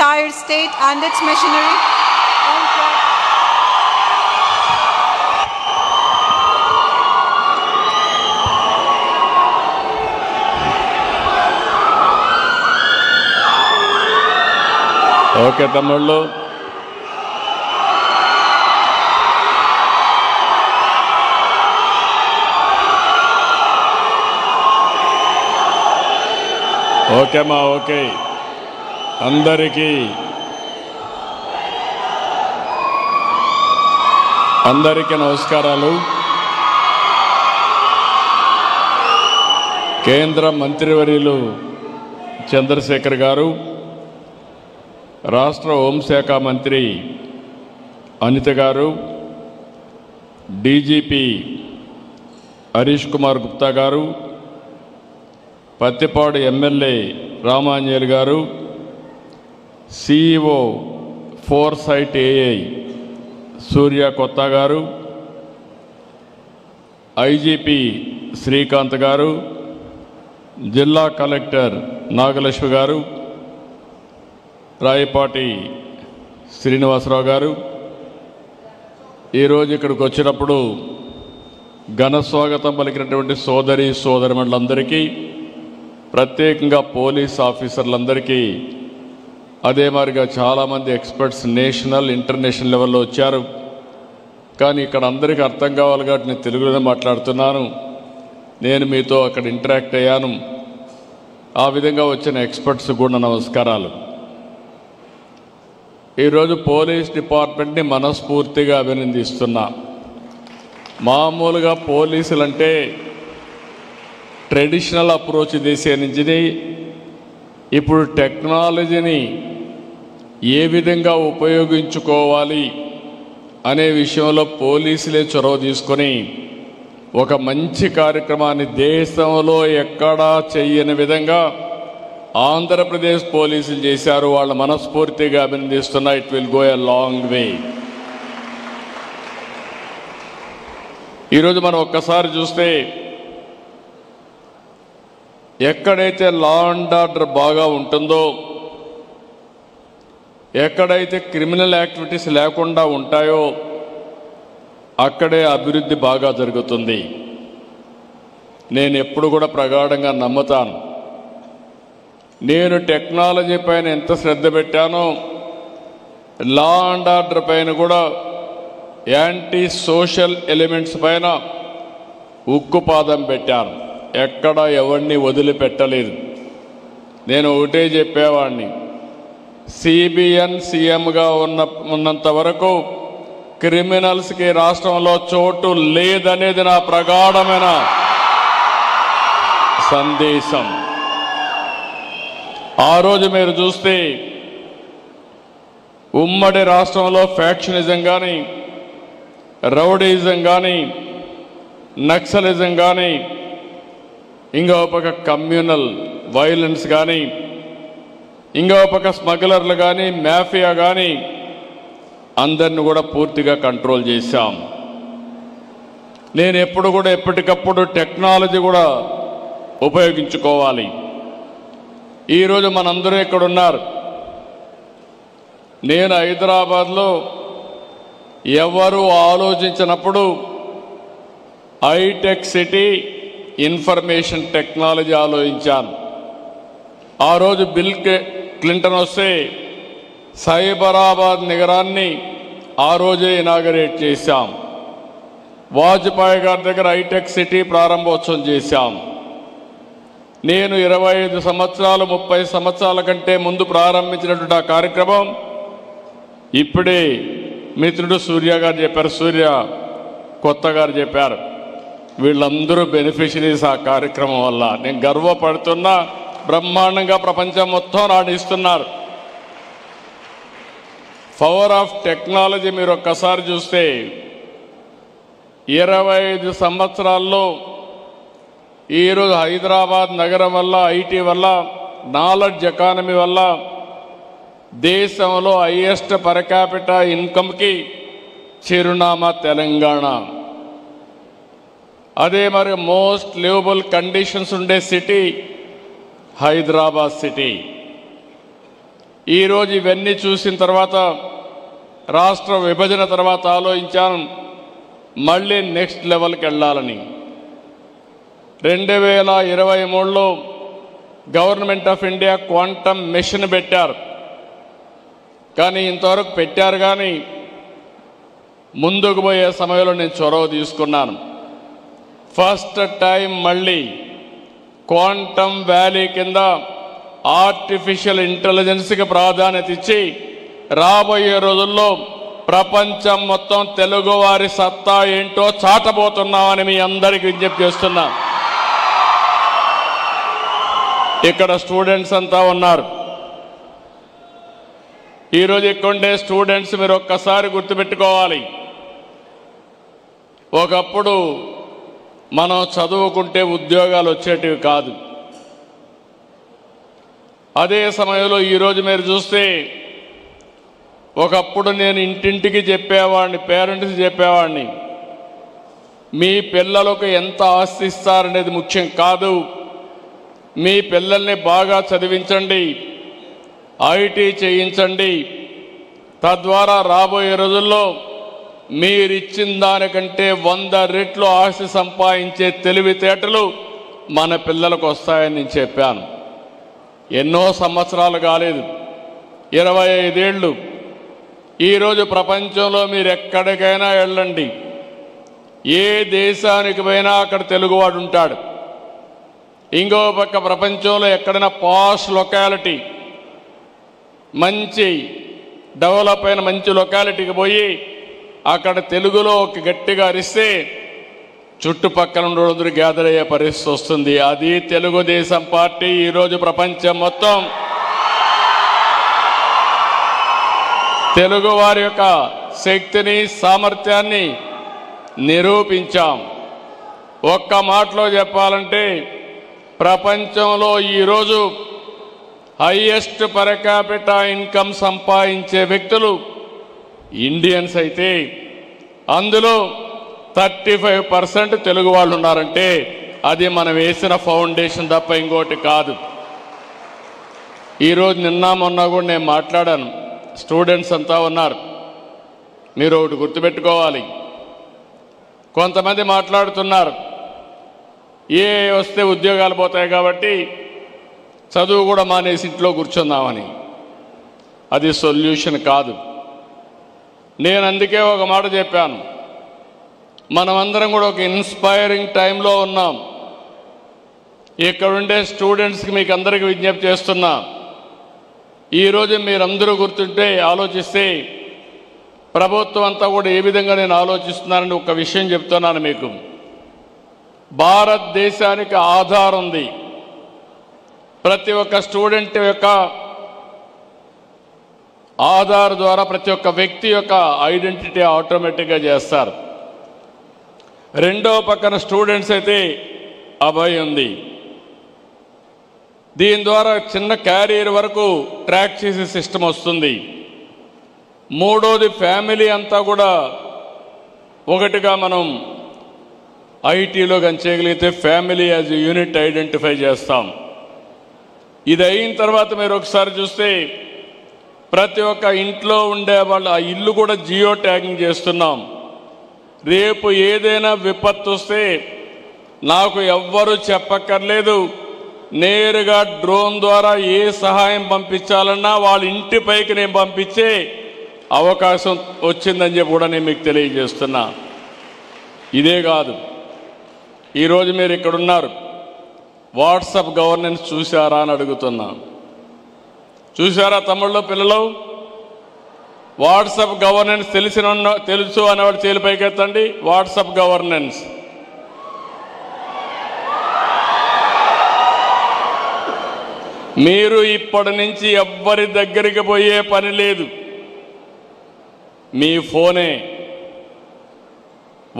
entire state and its machinery. Okay తమ్ముళ్ళు, ఓకేమ్మా, okay. అందరికీ నమస్కారాలు. కేంద్ర మంత్రివర్యులు చంద్రశేఖర్ గారు, రాష్ట్ర హోంశాఖ మంత్రి అనిత గారు, డీజీపీ హరీష్ కుమార్ గుప్తా గారు, పత్తిపాడు ఎమ్మెల్యే రామాంజనేయులు గారు, సిఇఓ ఫోర్సైట్ ఏఐ సూర్య కొత్త గారు, ఐజీపీ శ్రీకాంత్ గారు, జిల్లా కలెక్టర్ నాగలక్ష్మి గారు, రాయపాటి శ్రీనివాసరావు గారు, ఈరోజు ఇక్కడికి వచ్చినప్పుడు ఘన స్వాగతం పలికినటువంటి సోదరిమణులందరికీ, ప్రత్యేకంగా పోలీస్ ఆఫీసర్లందరికీ, అదే మాదిరిగా చాలామంది ఎక్స్పర్ట్స్ నేషనల్ ఇంటర్నేషనల్ లెవెల్లో వచ్చారు. కానీ ఇక్కడ అందరికీ అర్థం కావాలి కాబట్టి నేను తెలుగులోనే మాట్లాడుతున్నాను. నేను మీతో అక్కడ ఇంటరాక్ట్ అయ్యాను. ఆ విధంగా వచ్చిన ఎక్స్పర్ట్స్ కూడా నమస్కారాలు. ఈరోజు పోలీస్ డిపార్ట్మెంట్ని మనస్ఫూర్తిగా అభినందిస్తున్నా. మామూలుగా పోలీసులంటే ట్రెడిషనల్ అప్రోచ్ చేసే నుంచి ఇప్పుడు టెక్నాలజీని ఏ విధంగా ఉపయోగించుకోవాలి అనే విషయంలో పోలీసులే చొరవ తీసుకొని ఒక మంచి కార్యక్రమాన్ని దేశంలో ఎక్కడా చెయ్యని విధంగా ఆంధ్రప్రదేశ్ పోలీసులు చేశారు. వాళ్ళ మనస్ఫూర్తిగా అభినందిస్తున్నా. It will go a long way. ఈరోజు మనం ఒక్కసారి చూస్తే ఎక్కడైతే లా అండ్ ఆర్డర్ బాగా ఉంటుందో, ఎక్కడైతే క్రిమినల్ యాక్టివిటీస్ లేకుండా ఉంటాయో అక్కడే అభివృద్ధి బాగా జరుగుతుంది. నేను ఎప్పుడు కూడా ప్రగాఢంగా నమ్ముతాను. నేను టెక్నాలజీ పైన ఎంత శ్రద్ధ పెట్టానో లా అండ్ ఆర్డర్ పైన కూడా, యాంటీ సోషల్ ఎలిమెంట్స్ పైన ఉక్కుపాదం పెట్టాను. ఎక్కడ ఎవరిని వదిలిపెట్టలేదు. నేను ఒకటే చెప్పేవాడిని, సిబిఎన్ సీఎంగా ఉన్నంత వరకు క్రిమినల్స్కి రాష్ట్రంలో చోటు లేదనేది నా ప్రగాఢమైన సందేశం. ఆ రోజు మీరు చూస్తే ఉమ్మడి రాష్ట్రంలో ఫ్యాక్షనిజం కానీ, రౌడీజం కానీ, నక్సలిజం కానీ, ఇంకో పక్క కమ్యూనల్ వైలెన్స్ కానీ, ఇంకో పక్క స్మగ్లర్లు కానీ, మాఫియా కానీ, అందరిని కూడా పూర్తిగా కంట్రోల్ చేశాం. నేను ఎప్పుడు కూడా ఎప్పటికప్పుడు టెక్నాలజీ కూడా ఉపయోగించుకోవాలి. ఈరోజు మనందరూ ఇక్కడ ఉన్నారు. నేను హైదరాబాద్లో ఎవరు ఆలోచించినప్పుడు హైటెక్ సిటీ ఇన్ఫర్మేషన్ టెక్నాలజీ ఆలోచించాను. ఆ రోజు బిల్ క్లింటన్ వస్తే సైబరాబాద్ నగరాన్ని ఆ రోజే ఇనాగరేట్ చేశాం. వాజ్పేయి గారి దగ్గర హైటెక్ సిటీ ప్రారంభోత్సవం చేశాం. నేను 25 సంవత్సరాలు 30 సంవత్సరాల కంటే ముందు ప్రారంభించినటువంటి ఆ కార్యక్రమం ఇప్పుడే మిత్రుడు సూర్య గారు చెప్పారు, సూర్య కొత్త గారు చెప్పారు. వీళ్ళందరూ బెనిఫిషరీస్ ఆ కార్యక్రమం వల్ల. నేను గర్వపడుతున్నా. బ్రహ్మాండంగా ప్రపంచం మొత్తం రాణిస్తున్నారు. పవర్ ఆఫ్ టెక్నాలజీ మీరు ఒక్కసారి చూస్తే 25 సంవత్సరాల్లో ఈరోజు హైదరాబాద్ నగరం వల్ల, ఐటీ వల్ల, నాలెడ్జ్ ఎకానమీ వల్ల దేశంలో హైయెస్ట్ పర్ క్యాపిటా ఇన్కమ్కి చిరునామా తెలంగాణ. అదే మరి మోస్ట్ లివబుల్ కండిషన్స్ ఉండే సిటీ హైదరాబాద్ సిటీ. ఈరోజు ఇవన్నీ చూసిన తర్వాత రాష్ట్ర విభజన తర్వాత ఆలోచించాను మళ్ళీ నెక్స్ట్ లెవెల్కి వెళ్ళాలని. 2023లో government of India quantum mission పెట్టారు. కానీ ఇంతవరకు పెట్టారు కానీ ముందుకు పోయే సమయంలో నేను చొరవ తీసుకున్నాను. ఫస్ట్ టైం మళ్ళీ క్వాంటమ్ వ్యాలీ కింద ఆర్టిఫిషియల్ ఇంటెలిజెన్స్కి ప్రాధాన్యత ఇచ్చి రాబోయే రోజుల్లో ప్రపంచం మొత్తం తెలుగువారి సత్తా ఏంటో చాటబోతున్నామని మీ అందరికీ విజ్ఞప్తి చేస్తున్నా. ఇక్కడ స్టూడెంట్స్ అంతా ఉన్నారు. ఈరోజు ఇక్కడ ఉండే స్టూడెంట్స్ మీరు ఒక్కసారి గుర్తుపెట్టుకోవాలి. ఒకప్పుడు మనం చదువుకుంటే ఉద్యోగాలు వచ్చేటివి కాదు. అదే సమయంలో ఈరోజు మీరు చూస్తే ఒకప్పుడు నేను ఇంటింటికి చెప్పేవాడిని, పేరెంట్స్ చెప్పేవాడిని, మీ పిల్లలకు ఎంత ఆస్తి ఇస్తారనేది ముఖ్యం కాదు, మీ పిల్లల్ని బాగా చదివించండి, ఐటీ చేయించండి, తద్వారా రాబోయే రోజుల్లో మీరిచ్చిన దానికంటే 100 రెట్లు ఆస్తి సంపాదించే తెలివితేటలు మన పిల్లలకు వస్తాయని నేను చెప్పాను. ఎన్నో సంవత్సరాలు కాలేదు, 25 ఏళ్ళు. ఈరోజు ప్రపంచంలో మీరు ఎక్కడికైనా వెళ్ళండి, ఏ దేశానికి పోయినా అక్కడ తెలుగువాడు ఉంటాడు. ఇంకో పక్క ప్రపంచంలో ఎక్కడైనా పాష్ లొకాలిటీ, మంచి డెవలప్ అయిన మంచి లొకాలిటీకి పోయి అక్కడ తెలుగులో ఒక గట్టిగా అరిస్తే చుట్టుపక్కల ఉండేందరూ గ్యాదర్ అయ్యే పరిస్థితి వస్తుంది. అది తెలుగుదేశం పార్టీ ఈరోజు ప్రపంచం మొత్తం తెలుగు వారి యొక్క శక్తిని, సామర్థ్యాన్ని నిరూపించాం. ఒక్క మాటలో చెప్పాలంటే ప్రపంచంలో ఈరోజు హైయెస్ట్ పర్ క్యాపిటా ఇన్కమ్ సంపాదించే వ్యక్తులు ఇండియన్స్ అయితే అందులో 35% తెలుగు వాళ్ళు ఉన్నారంటే అది మనం వేసిన ఫౌండేషన్ తప్ప ఇంకోటి కాదు. ఈరోజు నిన్న మొన్న కూడా నేను మాట్లాడాను, స్టూడెంట్స్ అంతా ఉన్నారు. మీరు ఒకటి గుర్తుపెట్టుకోవాలి, కొంతమంది మాట్లాడుతున్నారు ఏ వస్తే ఉద్యోగాలు పోతాయి కాబట్టి చదువు కూడా మానేసి ఇంట్లో కూర్చుందామని. అది సొల్యూషన్ కాదు. నేను అందుకే ఒక మాట చెప్పాను, మనమందరం కూడా ఒక ఇన్స్పైరింగ్ టైంలో ఉన్నాం. ఇక్కడ ఉండే స్టూడెంట్స్కి మీకు అందరికీ విజ్ఞప్తి చేస్తున్నా, ఈరోజు మీరందరూ గుర్తుంటే ఆలోచిస్తే ప్రభుత్వం అంతా కూడా ఏ విధంగా నేను ఆలోచిస్తున్నానని ఒక విషయం చెప్తున్నాను మీకు. భారతదేశానికి ఆధార్ ఉంది. ప్రతి ఒక్క స్టూడెంట్ యొక్క ఆధార్ ద్వారా ప్రతి ఒక్క వ్యక్తి యొక్క ఐడెంటిటీ ఆటోమేటిక్గా చేస్తారు. రెండో పక్కన స్టూడెంట్స్ అయితే అభయ్ ఉంది. దీని ద్వారా చిన్న క్యారియర్ వరకు ట్రాక్ చేసే సిస్టమ్ వస్తుంది. మూడోది ఫ్యామిలీ అంతా కూడా ఒకటిగా మనం ఐటీలో కానీ చేయగలిగితే ఫ్యామిలీ యాజ్ యూనిట్ ఐడెంటిఫై చేస్తాం. ఇది అయిన తర్వాత మీరు ఒకసారి చూస్తే ప్రతి ఒక్క ఇంట్లో ఉండే వాళ్ళు ఆ ఇల్లు కూడా జియో ట్యాగింగ్ చేస్తున్నాం. రేపు ఏదైనా విపత్తు వస్తే నాకు ఎవ్వరూ చెప్పక్కర్లేదు, నేరుగా డ్రోన్ ద్వారా ఏ సహాయం పంపించాలన్నా వాళ్ళ ఇంటిపైకి నేను పంపించే అవకాశం వచ్చిందని చెప్పి కూడా నేను మీకు తెలియజేస్తున్నా. ఇదే కాదు, ఈరోజు మీరు ఇక్కడ ఉన్నారు, వాట్సాప్ గవర్నెన్స్ చూసారా అని అడుగుతున్నా. చూసారా తమ్ముళ్ళు, పిల్లలు? వాట్సాప్ గవర్నెన్స్ తెలుసు అనేవాడు చేలు పైకెత్తండి. వాట్సాప్ గవర్నెన్స్ మీరు ఇప్పటి నుంచి ఎవ్వరి దగ్గరికి పోయే పని లేదు, మీ ఫోనే.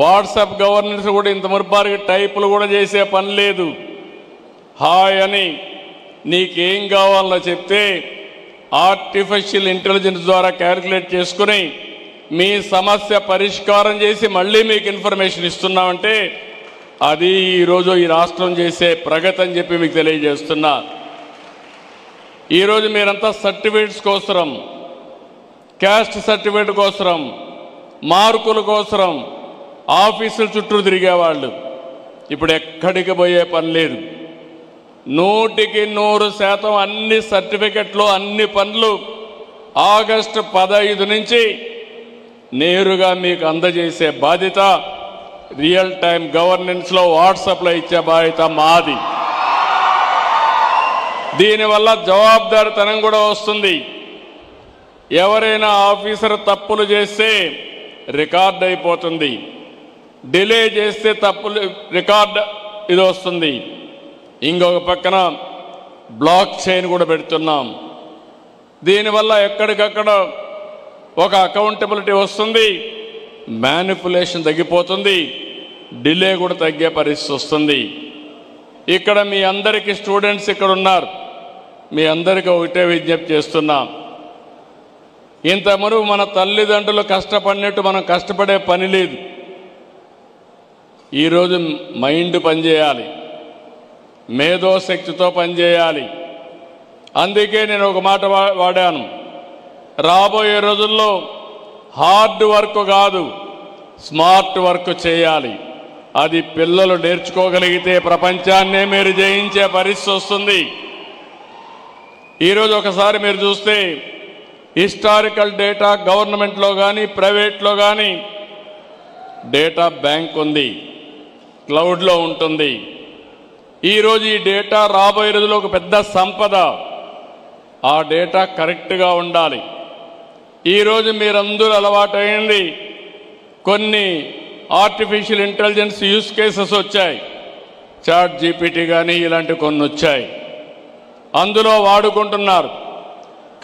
వాట్సాప్ గవర్నెన్స్ కూడా ఇంత మురుపారికి టైపులు కూడా చేసే పని లేదు. హాయ్ అని నీకేం కావాలో చెప్తే ఆర్టిఫిషియల్ ఇంటెలిజెన్స్ ద్వారా క్యాలిక్యులేట్ చేసుకుని మీ సమస్య పరిష్కారం చేసి మళ్ళీ మీకు ఇన్ఫర్మేషన్ ఇస్తున్నామంటే అది ఈరోజు ఈ రాష్ట్రం చేసే ప్రగతి అని చెప్పి మీకు తెలియజేస్తున్నా. ఈరోజు మీరంతా సర్టిఫికేట్స్ కోసరం, క్యాస్ట్ సర్టిఫికేట్ కోసరం, మార్కుల కోసరం ఆఫీసుల చుట్టూ తిరిగేవాళ్ళు. ఇప్పుడు ఎక్కడికి పోయే పని లేదు. 100% అన్ని సర్టిఫికెట్లు, అన్ని పనులు ఆగస్టు 15 నుంచి నేరుగా మీకు అందజేసే బాధ్యత, రియల్ టైం గవర్నెన్స్లో వాట్సాప్లో ఇచ్చే బాధ్యత మాది. దీనివల్ల జవాబుదారితనం కూడా వస్తుంది. ఎవరైనా ఆఫీసర్ తప్పులు చేస్తే రికార్డ్ అయిపోతుంది, డిలే చేస్తే తప్పులు రికార్డ్ ఇది వస్తుంది. ఇంకొక పక్కన బ్లాక్ చైన్ కూడా పెడుతున్నాం. దీనివల్ల ఎక్కడికక్కడ ఒక అకౌంటబిలిటీ వస్తుంది, మ్యానిపులేషన్ తగ్గిపోతుంది, డిలే కూడా తగ్గే పరిస్థితి వస్తుంది. ఇక్కడ మీ అందరికీ స్టూడెంట్స్ ఇక్కడ ఉన్నారు, మీ అందరికీ ఒకటే విజ్ఞప్తి చేస్తున్నాం. ఇంతవరకు మన తల్లిదండ్రులు కష్టపడినట్టు మనం కష్టపడే పని లేదు. ఈరోజు మైండ్ పనిచేయాలి, మేధోశక్తితో పనిచేయాలి. అందుకే నేను ఒక మాట వాడాను, రాబోయే రోజుల్లో హార్డ్ వర్క్ కాదు, స్మార్ట్ వర్క్ చేయాలి. అది పిల్లలు నేర్చుకోగలిగితే ప్రపంచాన్నే మీరు జయించే పరిస్థితి వస్తుంది. ఈరోజు ఒకసారి మీరు చూస్తే హిస్టారికల్ డేటా గవర్నమెంట్లో కానీ ప్రైవేట్లో కానీ డేటా బ్యాంక్ ఉంది, క్లౌడ్లో ఉంటుంది. ఈరోజు ఈ డేటా రాబోయే రోజుల్లో ఒక పెద్ద సంపద. ఆ డేటా కరెక్ట్గా ఉండాలి. ఈరోజు మీరందరూ అలవాటైంది, కొన్ని ఆర్టిఫిషియల్ ఇంటెలిజెన్స్ యూస్ కేసెస్ వచ్చాయి, చాట్ జీపీటీ కానీ ఇలాంటి కొన్ని వచ్చాయి. అందులో వాడుకుంటున్నారు,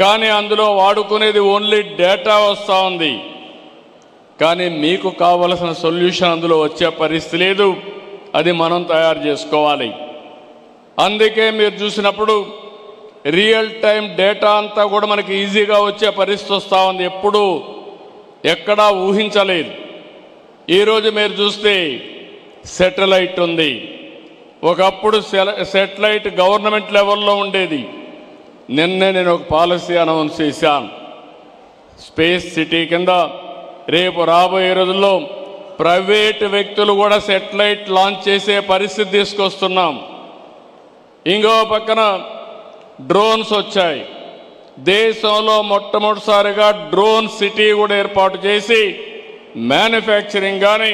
కానీ అందులో వాడుకునేది ఓన్లీ డేటా వస్తూ ఉంది, కానీ మీకు కావలసిన సొల్యూషన్ అందులో వచ్చే పరిస్థితి లేదు. అది మనం తయారు చేసుకోవాలి. అందుకే మీరు చూసినప్పుడు రియల్ టైం డేటా అంతా కూడా మనకి ఈజీగా వచ్చే పరిస్థితి వస్తూ ఉంది. ఎప్పుడూ ఎక్కడా ఊహించలేదు. ఈరోజు మీరు చూస్తే శాటిలైట్ ఉంది. ఒకప్పుడు శాటిలైట్ గవర్నమెంట్ లెవెల్లో ఉండేది. నిన్నే నేను ఒక పాలసీ అనౌన్స్ చేశాను, స్పేస్ సిటీ కింద రేపు రాబోయే రోజుల్లో ప్రైవేట్ వ్యక్తులు కూడా శాటిలైట్ లాంచ్ చేసే పరిస్థితి తీసుకొస్తున్నాం. ఇంకో పక్కన డ్రోన్స్ వచ్చాయి. దేశంలో మొట్టమొదటిసారిగా డ్రోన్ సిటీ కూడా ఏర్పాటు చేసి మ్యానుఫ్యాక్చరింగ్ కానీ,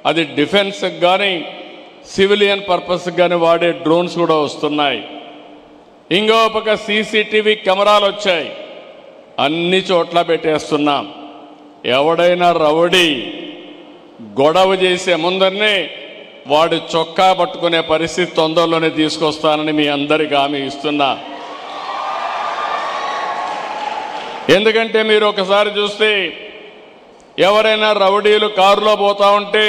అది డిఫెన్స్కి కానీ, సివిలియన్ పర్పస్కి కానీ వాడే డ్రోన్స్ కూడా వస్తున్నాయి. ఇంకో పక్క సీసీటీవీ కెమెరాలు వచ్చాయి, అన్ని చోట్ల పెట్టేస్తున్నాం. ఎవడైనా రౌడీ గొడవ చేసే ముందరనే వాడు చొక్కా పట్టుకునే పరిస్థితి తొందరలోనే తీసుకొస్తానని మీ అందరికీ హామీ ఇస్తున్నా. ఎందుకంటే మీరు ఒకసారి చూస్తే ఎవరైనా రౌడీలు కారులో పోతా ఉంటే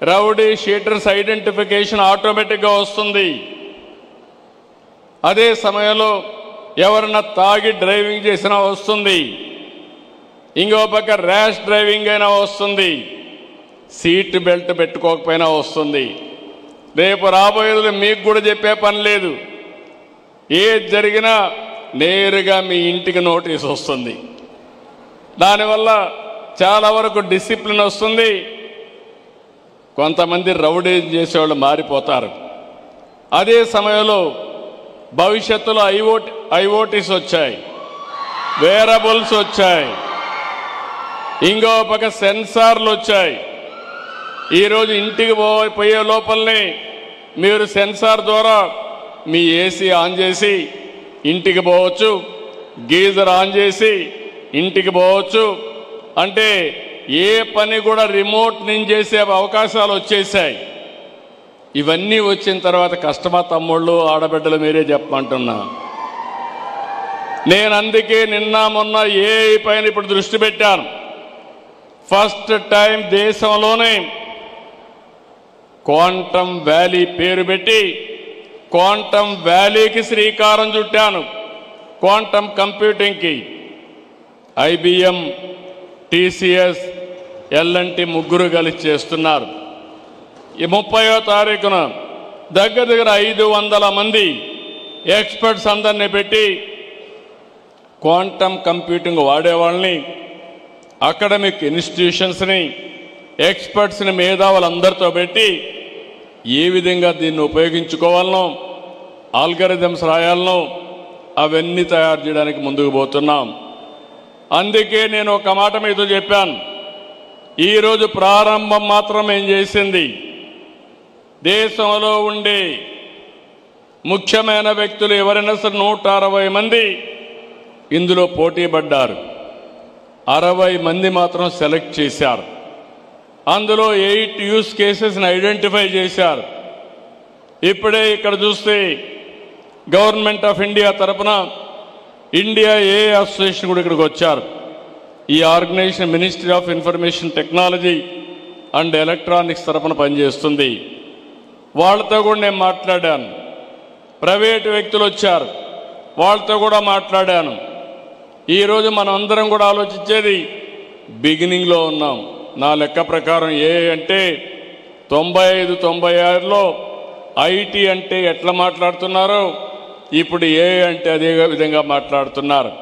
రౌడీ షీటర్స్ ఐడెంటిఫికేషన్ ఆటోమేటిక్గా వస్తుంది. అదే సమయంలో ఎవరైనా తాగి డ్రైవింగ్ చేసినా వస్తుంది. ఇంకో పక్క ర్యాష్ డ్రైవింగ్ అయినా వస్తుంది, సీట్ బెల్ట్ పెట్టుకోకపోయినా వస్తుంది. రేపు రాబోయేది మీకు కూడా చెప్పే పని లేదు. ఏది జరిగినా నేరుగా మీ ఇంటికి నోటీస్ వస్తుంది. దానివల్ల చాలా వరకు డిసిప్లిన్ వస్తుంది. కొంతమంది రౌడీ చేసేవాళ్ళు మారిపోతారు. అదే సమయంలో భవిష్యత్తులో ఐఓటీస్ వచ్చాయి, వేరబుల్స్ వచ్చాయి, ఇంకో పక్క సెన్సార్లు వచ్చాయి. ఈరోజు ఇంటికి పోయే లోపలనే మీరు సెన్సార్ ద్వారా మీ ఏసీ ఆన్ చేసి ఇంటికి పోవచ్చు, గీజర్ ఆన్ చేసి ఇంటికి పోవచ్చు. అంటే ఏ పని కూడా రిమోట్ నుంచి చేసే అవకాశాలు వచ్చేసాయి. ఇవన్నీ వచ్చిన తర్వాత కష్టమా తమ్ముళ్ళు ఆడబిడ్డలు మీరే చెప్పమంటున్నా. నేను అందుకే నిన్న మొన్న ఏఐ పైన ఇప్పుడు దృష్టి పెట్టాను. ఫస్ట్ టైం దేశంలోనే క్వాంటమ్ వ్యాలీ పేరు పెట్టి క్వాంటమ్ వ్యాలీకి శ్రీకారం చుట్టాను. క్వాంటమ్ కంప్యూటింగ్కి ఐబిఎం, టీసీఎస్, ఎల్ఎన్టీ ముగ్గురు కలిసి చేస్తున్నారు. ఈ 30వ తారీఖున దగ్గర 500 మంది ఎక్స్పర్ట్స్ అందరినీ పెట్టి క్వాంటమ్ కంప్యూటింగ్ వాడేవాళ్ళని, అకాడమిక్ ఇన్స్టిట్యూషన్స్ని, ఎక్స్పర్ట్స్ని, మేధావులందరితో పెట్టి ఏ విధంగా దీన్ని ఉపయోగించుకోవాలనో, ఆల్గరిథమ్స్ రాయాలనో అవన్నీ తయారు చేయడానికి ముందుకు పోతున్నాం. అందుకే నేను ఒక మాట మీతో చెప్పాను. ఈరోజు ప్రారంభం మాత్రం ఏం చేసింది, దేశంలో ఉండే ముఖ్యమైన వ్యక్తులు ఎవరైనా సరే 160 మంది ఇందులో పోటీ పడ్డారు. 60 మంది మాత్రం సెలెక్ట్ చేశారు. అందులో 8 యూస్ కేసెస్ని ఐడెంటిఫై చేశారు. ఇప్పుడే ఇక్కడ చూస్తే గవర్నమెంట్ ఆఫ్ ఇండియా తరఫున ఇండియా ఏ అసోసియేషన్ కూడా ఇక్కడికి వచ్చారు. ఈ organization ministry of information technology and electronics తరఫున పనిచేస్తుంది. వాళ్ళతో కూడా నేను మాట్లాడాను. ప్రైవేటు వ్యక్తులు వచ్చారు, వాళ్ళతో కూడా మాట్లాడాను. ఈరోజు మనం అందరం కూడా ఆలోచించేది బిగినింగ్లో ఉన్నాం. నా లెక్క ప్రకారం ఏ అంటే 95-96లో ఐటీ అంటే ఎట్లా మాట్లాడుతున్నారో ఇప్పుడు ఏ అంటే అదే విధంగా మాట్లాడుతున్నారు.